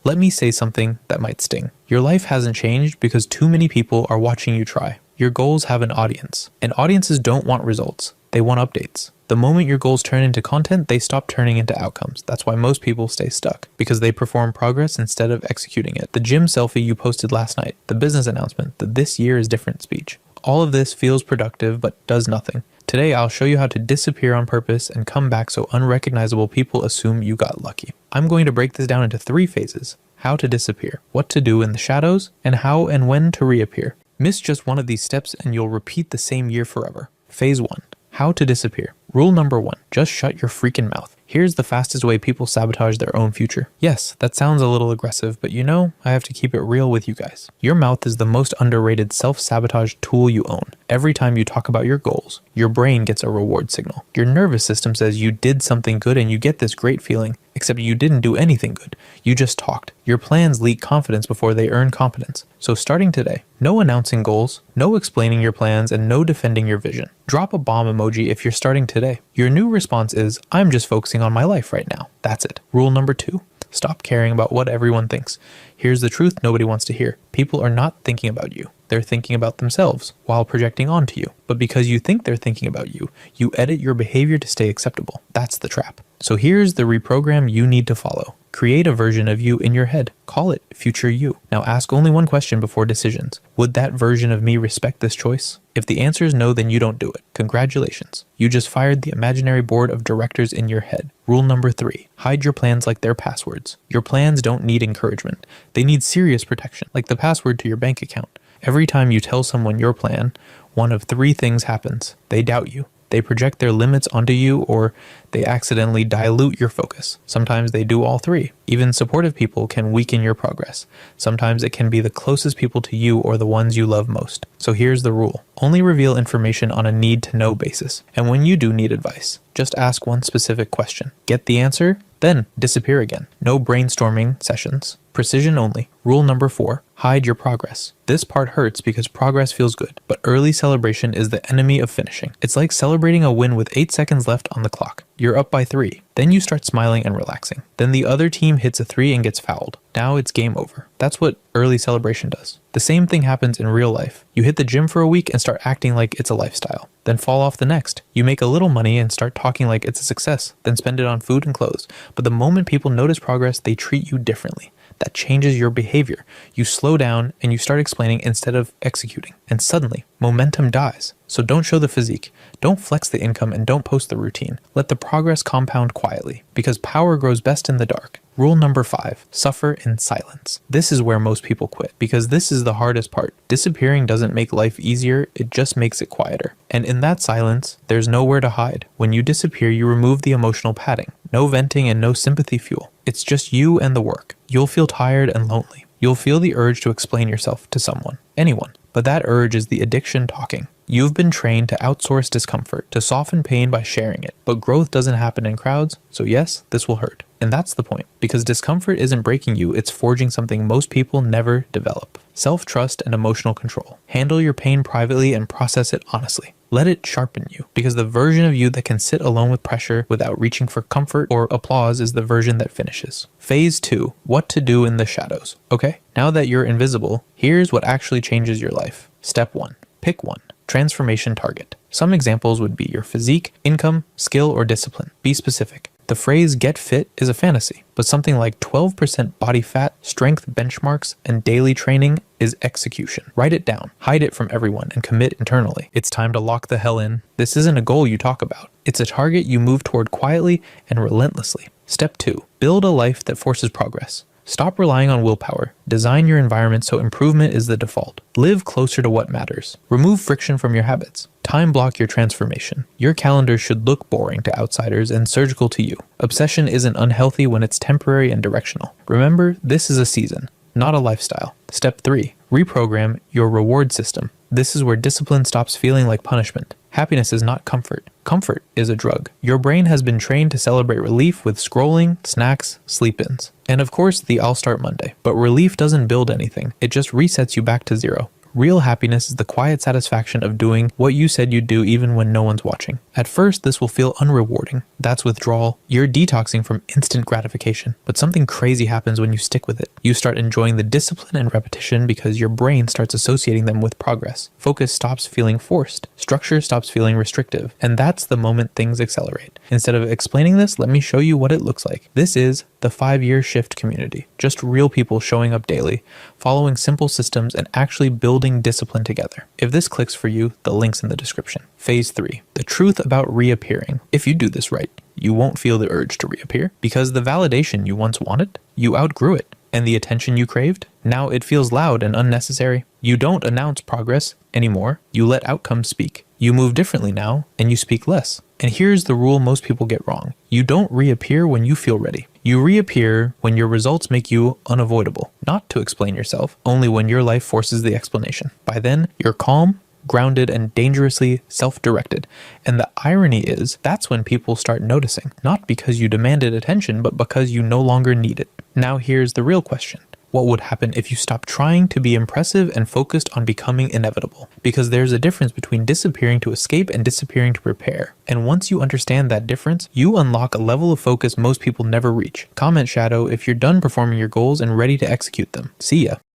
Let me say something that might sting. Your life hasn't changed because too many people are watching you try. Your goals have an audience, and audiences don't want results. They want updates. The moment your goals turn into content, they stop turning into outcomes. That's why most people stay stuck, because they perform progress instead of executing it. The gym selfie you posted last night, the business announcement, the "this year is different" speech. All of this feels productive but does nothing. Today, I'll show you how to disappear on purpose and come back so unrecognizable people assume you got lucky. I'm going to break this down into 3 phases: how to disappear, what to do in the shadows, and how and when to reappear. Miss just one of these steps and you'll repeat the same year forever. Phase 1. How to disappear. Rule number 1. Just shut your freaking mouth. Here's the fastest way people sabotage their own future. Yes, that sounds a little aggressive, but I have to keep it real with you guys. Your mouth is the most underrated self-sabotage tool you own. Every time you talk about your goals, your brain gets a reward signal. Your nervous system says you did something good and you get this great feeling, except you didn't do anything good. You just talked. Your plans leak confidence before they earn competence. So starting today, no announcing goals, no explaining your plans, and no defending your vision. Drop a bomb emoji if you're starting today. Your new response is, I'm just focusing on my life right now. That's it. Rule number 2. Stop caring about what everyone thinks. Here's the truth nobody wants to hear. People are not thinking about you. They're thinking about themselves while projecting onto you. But because you think they're thinking about you, you edit your behavior to stay acceptable. That's the trap. So here's the reprogram you need to follow. Create a version of you in your head. Call it future you. Now ask only one question before decisions. Would that version of me respect this choice? If the answer is no, then you don't do it. Congratulations. You just fired the imaginary board of directors in your head. Rule number 3. Hide your plans like they're passwords. Your plans don't need encouragement. They need serious protection, like the password to your bank account. Every time you tell someone your plan, one of 3 things happens. They doubt you. They project their limits onto you, or they accidentally dilute your focus. Sometimes they do all 3. Even supportive people can weaken your progress. Sometimes it can be the closest people to you or the ones you love most. So here's the rule. Only reveal information on a need-to-know basis. And when you do need advice, just ask one specific question. Get the answer, then disappear again. No brainstorming sessions. Precision only. Rule number 4. Hide your progress. This part hurts because progress feels good, but early celebration is the enemy of finishing. It's like celebrating a win with 8 seconds left on the clock. You're up by 3. Then you start smiling and relaxing. Then the other team hits a 3 and gets fouled. Now it's game over. That's what early celebration does. The same thing happens in real life. You hit the gym for a week and start acting like it's a lifestyle. Then fall off the next. You make a little money and start talking like it's a success. Then spend it on food and clothes. But the moment people notice progress, they treat you differently. That changes your behavior. You slow down and you start explaining instead of executing. And suddenly, momentum dies. So don't show the physique, don't flex the income, and don't post the routine. Let the progress compound quietly, because power grows best in the dark. Rule number 5, suffer in silence. This is where most people quit, because this is the hardest part. Disappearing doesn't make life easier, it just makes it quieter. And in that silence, there's nowhere to hide. When you disappear, you remove the emotional padding. No venting and no sympathy fuel. It's just you and the work. You'll feel tired and lonely. You'll feel the urge to explain yourself to someone, anyone. But that urge is the addiction talking. You've been trained to outsource discomfort, to soften pain by sharing it. But growth doesn't happen in crowds, so yes, this will hurt. And that's the point, because discomfort isn't breaking you, it's forging something most people never develop. Self-trust and emotional control. Handle your pain privately and process it honestly. Let it sharpen you, because the version of you that can sit alone with pressure without reaching for comfort or applause is the version that finishes. Phase 2, what to do in the shadows. Okay, now that you're invisible, here's what actually changes your life. Step 1, pick one. Transformation target. Some examples would be your physique, income, skill, or discipline. Be specific. The phrase get fit is a fantasy, but something like 12% body fat, strength benchmarks, and daily training is execution. Write it down, hide it from everyone, and commit internally. It's time to lock the hell in. This isn't a goal you talk about. It's a target you move toward quietly and relentlessly. Step 2, build a life that forces progress. Stop relying on willpower. Design your environment so improvement is the default. Live closer to what matters. Remove friction from your habits. Time block your transformation. Your calendar should look boring to outsiders and surgical to you. Obsession isn't unhealthy when it's temporary and directional. Remember, this is a season, not a lifestyle. Step 3, reprogram your reward system. This is where discipline stops feeling like punishment. Happiness is not comfort. Comfort is a drug. Your brain has been trained to celebrate relief with scrolling, snacks, sleep-ins. And of course, the I'll start Monday. But relief doesn't build anything. It just resets you back to 0. Real happiness is the quiet satisfaction of doing what you said you'd do even when no one's watching. At first, this will feel unrewarding. That's withdrawal. You're detoxing from instant gratification. But something crazy happens when you stick with it. You start enjoying the discipline and repetition because your brain starts associating them with progress. Focus stops feeling forced. Structure stops feeling restrictive. And that's the moment things accelerate. Instead of explaining this, let me show you what it looks like. This is the 5-year shift community. Just real people showing up daily, following simple systems, and actually building discipline together. If this clicks for you, the link's in the description. Phase 3. The truth about reappearing. If you do this right, you won't feel the urge to reappear because the validation you once wanted, you outgrew it. And the attention you craved, now it feels loud and unnecessary. You don't announce progress anymore. You let outcomes speak. You move differently now, and you speak less. And here's the rule most people get wrong. You don't reappear when you feel ready. You reappear when your results make you unavoidable. Not to explain yourself, only when your life forces the explanation. By then, you're calm, grounded, and dangerously self-directed. And the irony is, that's when people start noticing. Not because you demanded attention, but because you no longer need it. Now here's the real question. What would happen if you stopped trying to be impressive and focused on becoming inevitable? Because there's a difference between disappearing to escape and disappearing to prepare. And once you understand that difference, you unlock a level of focus most people never reach. Comment shadow if you're done performing your goals and ready to execute them. See ya.